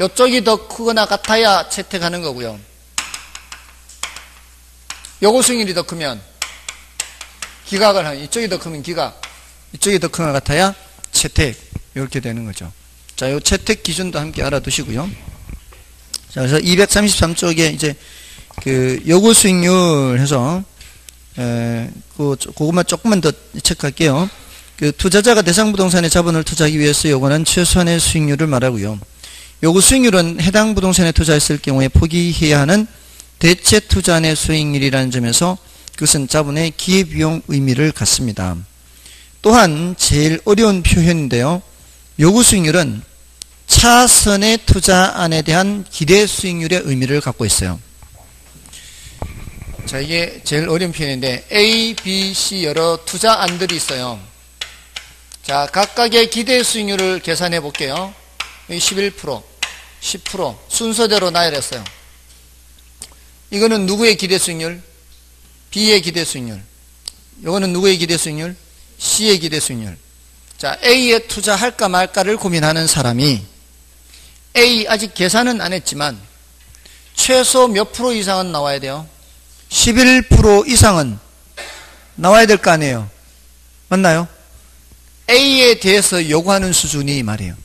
이쪽이 더 크거나 같아야 채택하는 거고요. 요구 수익률이 더 크면 기각을 하는, 이쪽이 더 크면 기각, 이쪽이 더 크거나 같아야 채택, 이렇게 되는 거죠. 자, 요 채택 기준도 함께 알아두시고요. 자, 그래서 233쪽에 이제 그 요구 수익률 해서 그것만 조금만 더 체크할게요. 그 투자자가 대상 부동산에 자본을 투자하기 위해서 요구하는 최소한의 수익률을 말하고요. 요구 수익률은 해당 부동산에 투자했을 경우에 포기해야 하는 대체 투자의 수익률이라는 점에서 그것은 자본의 기회비용 의미를 갖습니다. 또한 제일 어려운 표현인데요. 요구 수익률은 차선의 투자안에 대한 기대 수익률의 의미를 갖고 있어요. 자, 이게 제일 어려운 표현인데 A, B, C 여러 투자안들이 있어요. 자, 각각의 기대 수익률을 계산해 볼게요. 11%, 10% 순서대로 나열했어요. 이거는 누구의 기대 수익률? B의 기대 수익률. 이거는 누구의 기대 수익률? C의 기대 수익률. 자, A에 투자할까 말까를 고민하는 사람이 A 아직 계산은 안 했지만 최소 몇 프로 이상은 나와야 돼요? 11% 이상은 나와야 될 거 아니에요. 맞나요? A에 대해서 요구하는 수준이 말이에요.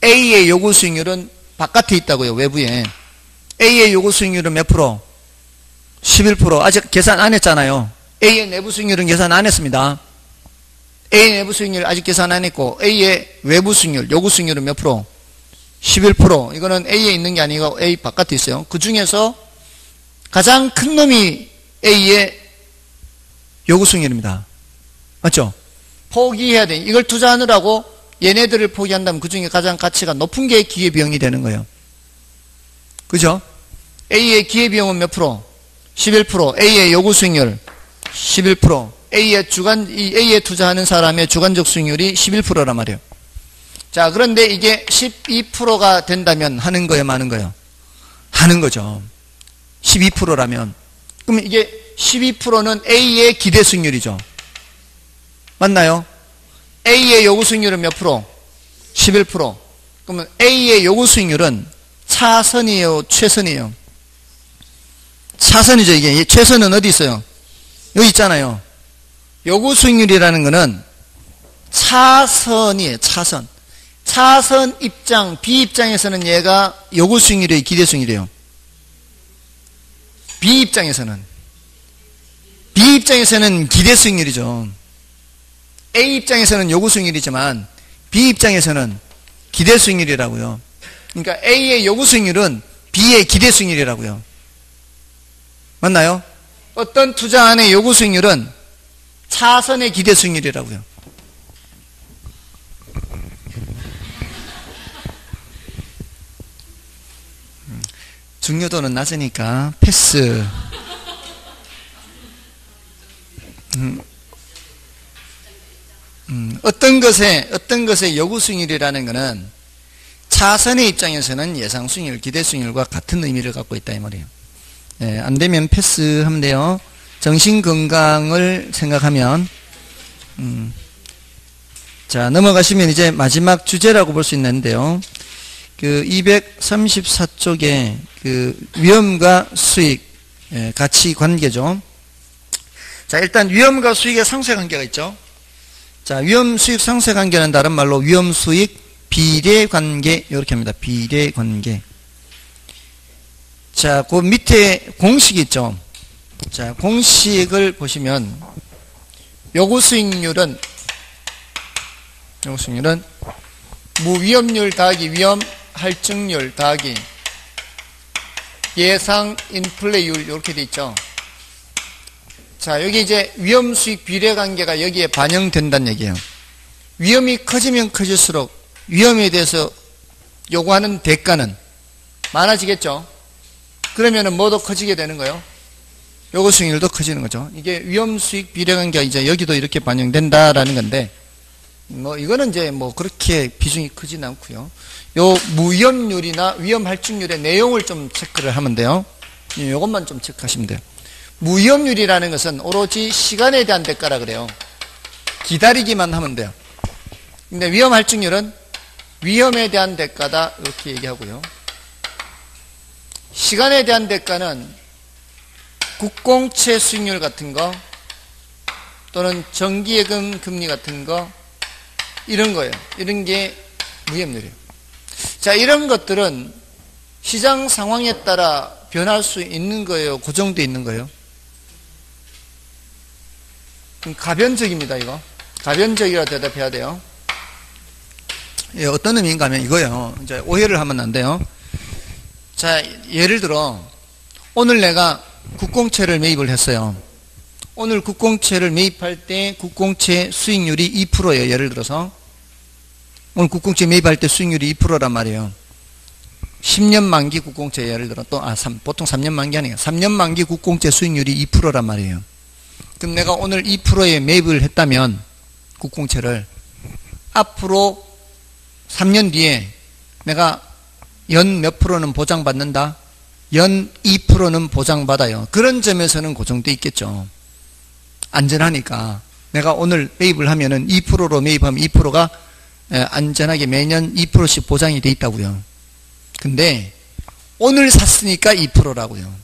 A의 요구 수익률은 바깥에 있다고요. 외부에. A의 요구 수익률은 몇 프로? 11%. 아직 계산 안 했잖아요. A의 내부 수익률은 계산 안 했습니다. A의 내부 수익률 아직 계산 안 했고 A의 외부 수익률, 요구 수익률은 몇 프로? 11%. 이거는 A에 있는 게 아니고 A 바깥에 있어요. 그 중에서 가장 큰 놈이 A의 요구 수익률입니다. 맞죠? 포기해야 돼. 이걸 투자하느라고 얘네들을 포기한다면 그 중에 가장 가치가 높은 게 기회비용이 되는 거예요. 그죠? A의 기회비용은 몇 프로? 11%. A의 요구 수익률 11%. A에 투자하는 사람의 주관적 수익률이 11%란 말이에요. 자, 그런데 이게 12%가 된다면 하는 거예요, 마는 거예요? 하는 거죠. 12%라면. 그럼 이게 12%는 A의 기대 수익률이죠. 맞나요? A의 요구 수익률은 몇 프로? 11%. 그러면 A의 요구 수익률은 차선이에요, 최선이에요? 차선이죠, 이게. 최선은 어디 있어요? 여기 있잖아요. 요구 수익률이라는 거는 차선이에요, 차선. 차선 입장, B 입장에서는 얘가 요구 수익률이에요, 기대 수익률이에요? B 입장에서는 기대 수익률이죠. A 입장에서는 요구 수익률이지만 B 입장에서는 기대 수익률이라고요. 그러니까 A의 요구 수익률은 B의 기대 수익률이라고요. 맞나요? 어떤 투자안의 요구 수익률은 차선의 기대 수익률이라고요. 중요도는 낮으니까 패스. 어떤 것의 요구 수익률이라는 것은 차선의 입장에서는 예상 수익률, 기대 수익률과 같은 의미를 갖고 있다 이 말이에요. 예, 안 되면 패스하면 돼요. 정신 건강을 생각하면 자, 넘어가시면 이제 마지막 주제라고 볼 수 있는데요. 그 234쪽에 그 위험과 수익, 예, 가치 관계죠. 자, 일단 위험과 수익의 상쇄 관계가 있죠. 자, 위험 수익 상쇄 관계는 다른 말로 위험 수익 비례 관계 이렇게 합니다. 비례 관계. 자, 그 밑에 공식이 있죠. 자, 공식을 보시면 요구 수익률은 무위험률 더하기 위험 할증률 더하기 예상 인플레이율 이렇게 돼 있죠. 자, 여기 이제 위험 수익 비례 관계가 여기에 반영된다는 얘기예요. 위험이 커지면 커질수록 위험에 대해서 요구하는 대가는 많아지겠죠. 그러면은 뭐도 커지게 되는 거예요? 요구 수익률도 커지는 거죠. 이게 위험 수익 비례 관계가 이제 여기도 이렇게 반영된다라는 건데, 뭐 이거는 이제 뭐 그렇게 비중이 크지는 않고요. 요 무위험률이나 위험 할증률의 내용을 좀 체크를 하면 돼요. 요것만 좀 체크하시면 돼요. 무위험률이라는 것은 오로지 시간에 대한 대가라 그래요. 기다리기만 하면 돼요. 근데 위험 할증률은 위험에 대한 대가다 이렇게 얘기하고요. 시간에 대한 대가는 국공채 수익률 같은 거 또는 정기예금 금리 같은 거 이런 거예요. 이런 게 무위험률이에요. 자, 이런 것들은 시장 상황에 따라 변할 수 있는 거예요? 고정되어 있는 거예요? 가변적입니다, 이거. 가변적이라 대답해야 돼요. 예, 어떤 의미인가 하면 이거예요. 이제 오해를 하면 안 돼요. 자, 예를 들어, 오늘 내가 국공채를 매입을 했어요. 오늘 국공채를 매입할 때 국공채 수익률이 2%예요. 예를 들어서. 오늘 국공채 매입할 때 수익률이 2%란 말이에요. 10년 만기 국공채 예를 들어 보통 3년 만기 아니에요. 3년 만기 국공채 수익률이 2%란 말이에요. 그럼 내가 오늘 2%에 매입을 했다면 국공채를 앞으로 3년 뒤에 내가 연 몇 프로는 보장받는다? 연 2%는 보장받아요. 그런 점에서는 고정돼 있겠죠. 안전하니까. 내가 오늘 매입을 하면은 2%로 매입하면 2%가 안전하게 매년 2%씩 보장이 돼 있다고요. 근데 오늘 샀으니까 2%라고요.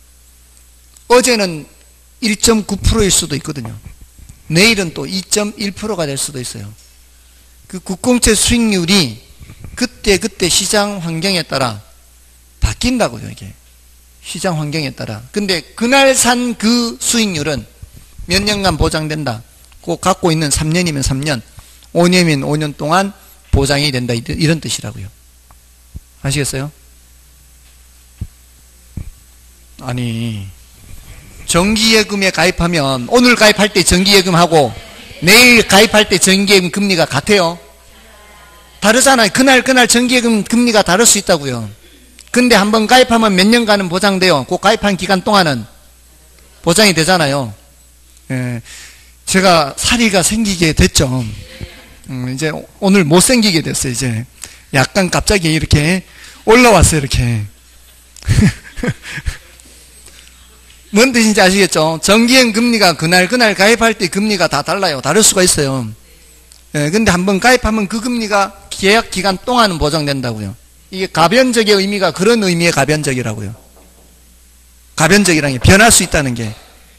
어제는 1.9%일 수도 있거든요. 내일은 또 2.1%가 될 수도 있어요. 그 국공채 수익률이 그때 시장 환경에 따라 바뀐다고요, 이게. 시장 환경에 따라. 근데 그날 산 그 수익률은 몇 년간 보장된다. 꼭 갖고 있는 3년이면 3년, 5년이면 5년 동안 보장이 된다. 이런 뜻이라고요. 아시겠어요? 아니, 정기예금에 가입하면 오늘 가입할 때 정기예금하고 내일 가입할 때 정기예금 금리가 같아요? 다르잖아요. 그날 정기예금 금리가 다를 수 있다고요. 근데 한번 가입하면 몇 년간은 보장돼요. 그 가입한 기간 동안은 보장이 되잖아요. 예, 제가 살이가 생기게 됐죠. 이제 오늘 못 생기게 됐어요. 이제 약간 갑자기 이렇게 올라왔어요. 이렇게. 뭔 뜻인지 아시겠죠? 정기예금 금리가 그날 가입할 때 금리가 다 달라요. 다를 수가 있어요. 예, 근데 한번 가입하면 그 금리가 계약 기간 동안은 보장된다고요. 이게 가변적의 의미가 그런 의미의 가변적이라고요. 가변적이라는 게 변할 수 있다는 게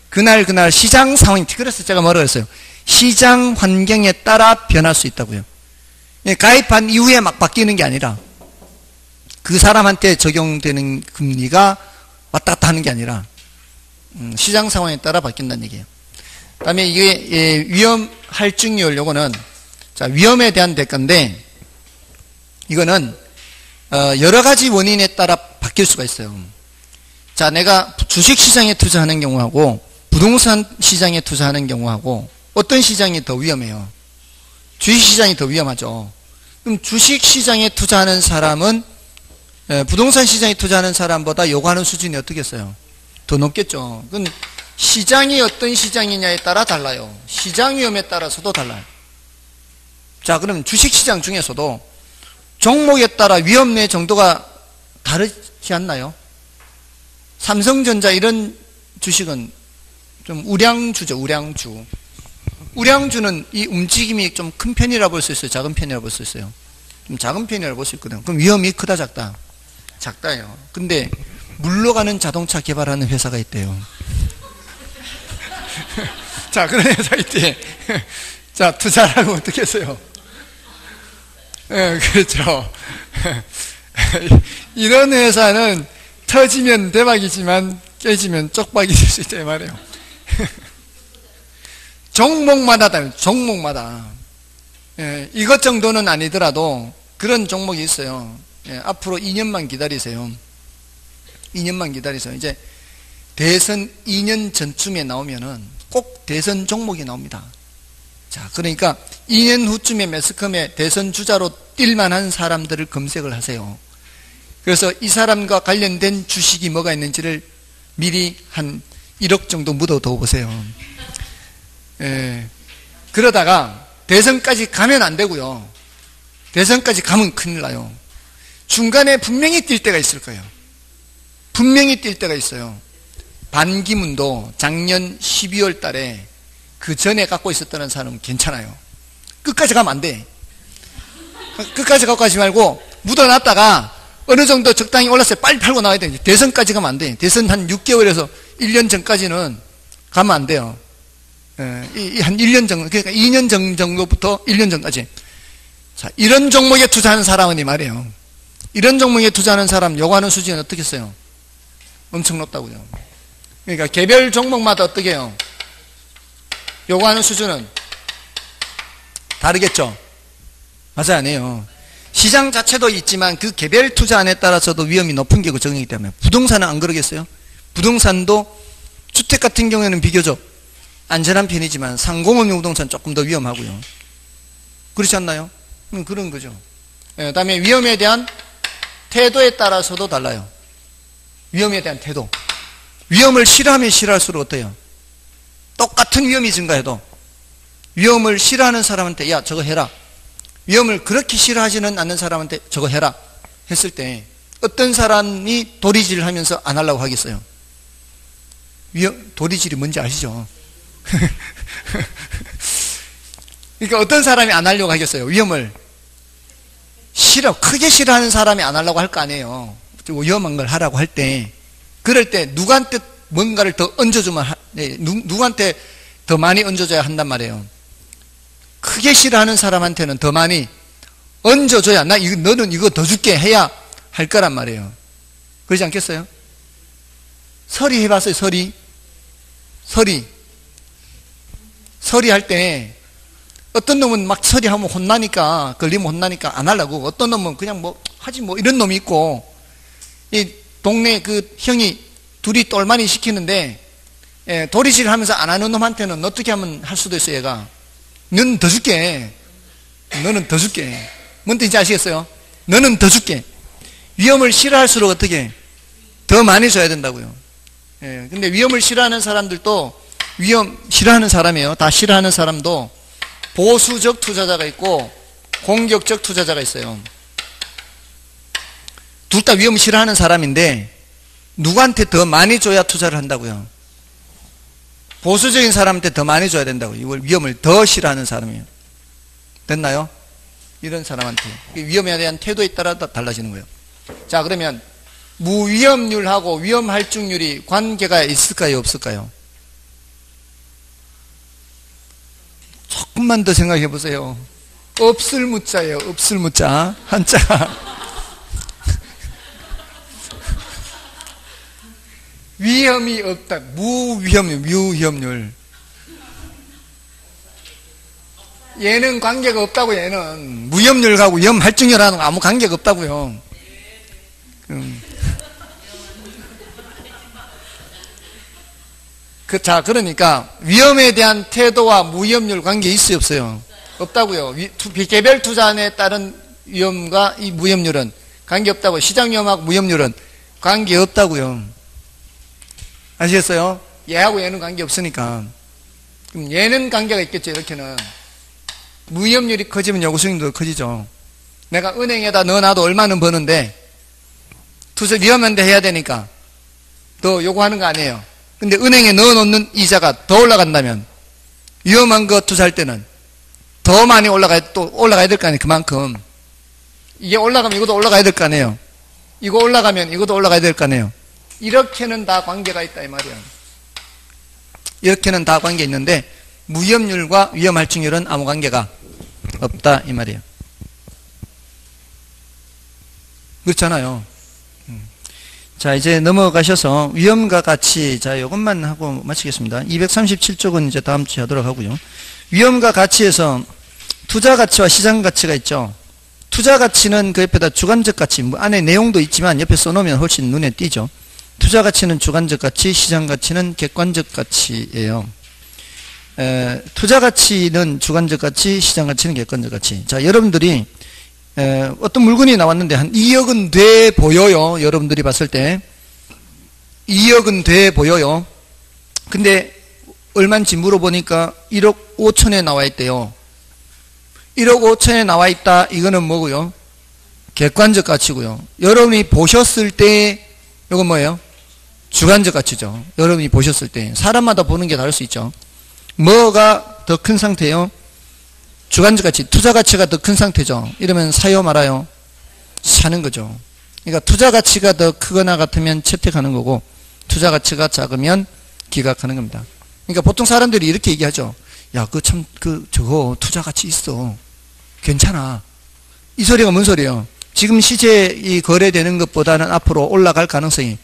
그날 시장 상황, 그래서 제가 뭐라고 했어요? 시장 환경에 따라 변할 수 있다고요. 예, 가입한 이후에 막 바뀌는 게 아니라 그 사람한테 적용되는 금리가 왔다 갔다 하는 게 아니라 시장 상황에 따라 바뀐다는 얘기예요. 그 다음에 이게 위험 할증률, 요거는 자, 위험에 대한 대가인데 이거는 여러 가지 원인에 따라 바뀔 수가 있어요. 자, 내가 주식시장에 투자하는 경우하고 부동산 시장에 투자하는 경우하고 어떤 시장이 더 위험해요? 주식시장이 더 위험하죠. 그럼 주식시장에 투자하는 사람은 부동산 시장에 투자하는 사람보다 요구하는 수준이 어떻겠어요? 더 높겠죠. 그건 시장이 어떤 시장이냐에 따라 달라요. 시장 위험에 따라서도 달라요. 자, 그럼 주식시장 중에서도 종목에 따라 위험의 정도가 다르지 않나요? 삼성전자 이런 주식은 좀 우량주죠, 우량주. 우량주는 이 움직임이 좀 큰 편이라 볼 수 있어요? 작은 편이라 볼 수 있어요? 좀 작은 편이라 볼 수 있거든. 그럼 위험이 크다, 작다? 작다요. 근데 물러가는 자동차 개발하는 회사가 있대요. 자, 그런 회사 있대. 자, 투자를 하면 어떻게 했어요? 그렇죠. 이런 회사는 터지면 대박이지만 깨지면 쪽박이 될 수 있다 이 말이에요. 종목마다 이것 정도는 아니더라도 그런 종목이 있어요. 앞으로 2년만 기다리세요. 2년만 기다리세요. 이제 대선 2년 전쯤에 나오면은 꼭 대선 종목이 나옵니다. 자, 그러니까 2년 후쯤에 매스컴에 대선 주자로 뛸만한 사람들을 검색을 하세요. 그래서 이 사람과 관련된 주식이 뭐가 있는지를 미리 한 1억 정도 묻어둬 보세요. 그러다가 대선까지 가면 안 되고요. 대선까지 가면 큰일 나요. 중간에 분명히 뛸 때가 있을 거예요. 분명히 뛸 때가 있어요. 반기문도 작년 12월 달에 그 전에 갖고 있었다는 사람은 괜찮아요. 끝까지 가면 안 돼. 끝까지 갖고 가지 말고 묻어놨다가 어느 정도 적당히 올랐어요. 빨리 팔고 나와야 돼. 대선까지 가면 안 돼. 대선 한 6개월에서 1년 전까지는 가면 안 돼요. 한 1년 정도, 그러니까 2년 정도부터 1년 전까지. 자, 이런 종목에 투자하는 사람은 이 말이에요. 이런 종목에 투자하는 사람 요구하는 수준은 어떻게 했어요? 엄청 높다고요. 그러니까 개별 종목마다 어떻게 해요? 요구하는 수준은 다르겠죠? 맞아요, 아니에요. 시장 자체도 있지만 그 개별 투자안에 따라서도 위험이 높은 게 적용이기 때문에. 부동산은 안 그러겠어요? 부동산도 주택 같은 경우에는 비교적 안전한 편이지만 상공업용 부동산 조금 더 위험하고요. 그렇지 않나요? 그런 거죠. 그 다음에 위험에 대한 태도에 따라서도 달라요. 위험에 대한 태도. 위험을 싫어하면 싫어할수록 어때요? 똑같은 위험이 증가해도 위험을 싫어하는 사람한테 야 저거 해라, 위험을 그렇게 싫어하지는 않는 사람한테 저거 해라 했을 때 어떤 사람이 도리질을 하면서 안 하려고 하겠어요? 도리질이 뭔지 아시죠? 그러니까 어떤 사람이 안 하려고 하겠어요? 위험을 크게 싫어하는 사람이 안 하려고 할 거 아니에요. 위험한 걸 하라고 할 때, 그럴 때 누구한테 뭔가를 더 얹어주면, 누구한테 더 많이 얹어줘야 한단 말이에요. 크게 싫어하는 사람한테는 더 많이 얹어줘야, 너는 이거 더 줄게 해야 할 거란 말이에요. 그러지 않겠어요? 서리 해봤어요, 서리 할 때 어떤 놈은 막 서리하면 혼나니까, 걸리면 혼나니까 안 하려고, 어떤 놈은 그냥 하지 이런 놈이 있고, 이 동네 그 형이 둘이 똘마니 시키는데 도리질 하면서 안 하는 놈한테는 어떻게 하면 할 수도 있어. 얘가 너는 더 줄게. 너는 더 줄게. 뭔 뜻인지 아시겠어요? 너는 더 줄게. 위험을 싫어할수록 어떻게 더 많이 줘야 된다고요. 근데 위험을 싫어하는 사람들도 위험 싫어하는 사람이에요. 다 싫어하는 사람도 보수적 투자자가 있고 공격적 투자자가 있어요. 둘 다 위험을 싫어하는 사람인데 누구한테 더 많이 줘야 투자를 한다고요? 보수적인 사람한테 더 많이 줘야 된다고요. 이걸 위험을 더 싫어하는 사람이에요. 됐나요? 이런 사람한테. 위험에 대한 태도에 따라 달라지는 거예요. 자, 그러면 무위험률하고 위험할증률이 관계가 있을까요? 없을까요? 조금만 더 생각해 보세요. 없을 무자예요. 없을 무자. 한자. 위험이 없다. 무위험률. 얘는 관계가 없다고. 얘는 무위험률하고 위험할증률하는 거 아무 관계가 없다고요. 자, 그러니까 위험에 대한 태도와 무위험률 관계 있어요, 없어요? 없다고요. 개별 투자안에 따른 위험과 이 무위험률은 관계 없다고요. 시장 위험하고 무위험률은 관계 없다고요. 아시겠어요? 얘하고 얘는 관계 없으니까. 그럼 얘는 관계가 있겠죠. 이렇게는 무위험률이 커지면 요구 수익도 커지죠. 내가 은행에다 넣어놔도 얼마는 버는데 투자 위험한데 해야 되니까 더 요구하는 거 아니에요. 근데 은행에 넣어놓는 이자가 더 올라간다면 위험한 거 투자할 때는 더 많이 올라가야 될 거 아니에요. 그만큼 이게 올라가면 이것도 올라가야 될 거 아니에요. 이거 올라가면 이것도 올라가야 될 거 아니에요. 이렇게는 다 관계가 있다 이 말이야. 이렇게는 다 관계 있는데 무위험률과 위험할증률은 아무 관계가 없다 이 말이에요. 그렇잖아요. 자, 이제 넘어가셔서 위험과 가치, 자, 요것만 하고 마치겠습니다. 237쪽은 이제 다음 주에 하도록 하고요. 위험과 가치에서 투자 가치와 시장 가치가 있죠. 투자 가치는 그 옆에다 주관적 가치, 뭐 안에 내용도 있지만 옆에 써놓으면 훨씬 눈에 띄죠. 투자 가치는 주관적 가치, 시장 가치는 객관적 가치예요. 투자 가치는 주관적 가치, 시장 가치는 객관적 가치. 자, 여러분들이 어떤 물건이 나왔는데 한 2억은 돼 보여요. 여러분들이 봤을 때 2억은 돼 보여요. 근데 얼마인지 물어보니까 1억 5천에 나와 있대요. 1억 5천에 나와 있다. 이거는 뭐고요? 객관적 가치고요. 여러분이 보셨을 때 이건 뭐예요? 주관적 가치죠. 여러분이 보셨을 때 사람마다 보는 게 다를 수 있죠. 뭐가 더 큰 상태예요? 주관적 가치, 투자 가치가 더 큰 상태죠. 이러면 사요 말아요? 사는 거죠. 그러니까 투자 가치가 더 크거나 같으면 채택하는 거고 투자 가치가 작으면 기각하는 겁니다. 그러니까 보통 사람들이 이렇게 얘기하죠. 야, 저거 투자 가치 있어. 괜찮아. 이 소리가 뭔 소리예요? 지금 시세 이 거래되는 것보다는 앞으로 올라갈 가능성이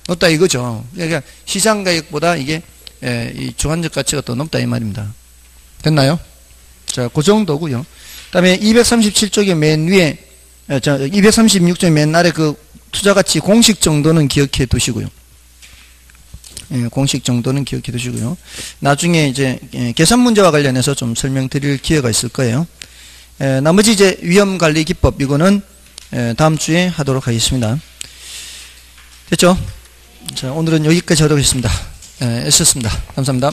높다 이거죠. 그러니까 시장 가격보다 이게 이 주관적 가치가 더 높다 이 말입니다. 됐나요? 자, 그 정도고요. 그다음에 237쪽의 맨 위에, 236쪽 맨 아래 그 투자 가치 공식 정도는 기억해 두시고요. 공식 정도는 기억해 두시고요. 나중에 이제 계산 문제와 관련해서 좀 설명드릴 기회가 있을 거예요. 나머지 이제 위험 관리 기법 이거는 다음 주에 하도록 하겠습니다. 됐죠? 자, 오늘은 여기까지 하도록 하겠습니다. 애쓰셨습니다. 감사합니다.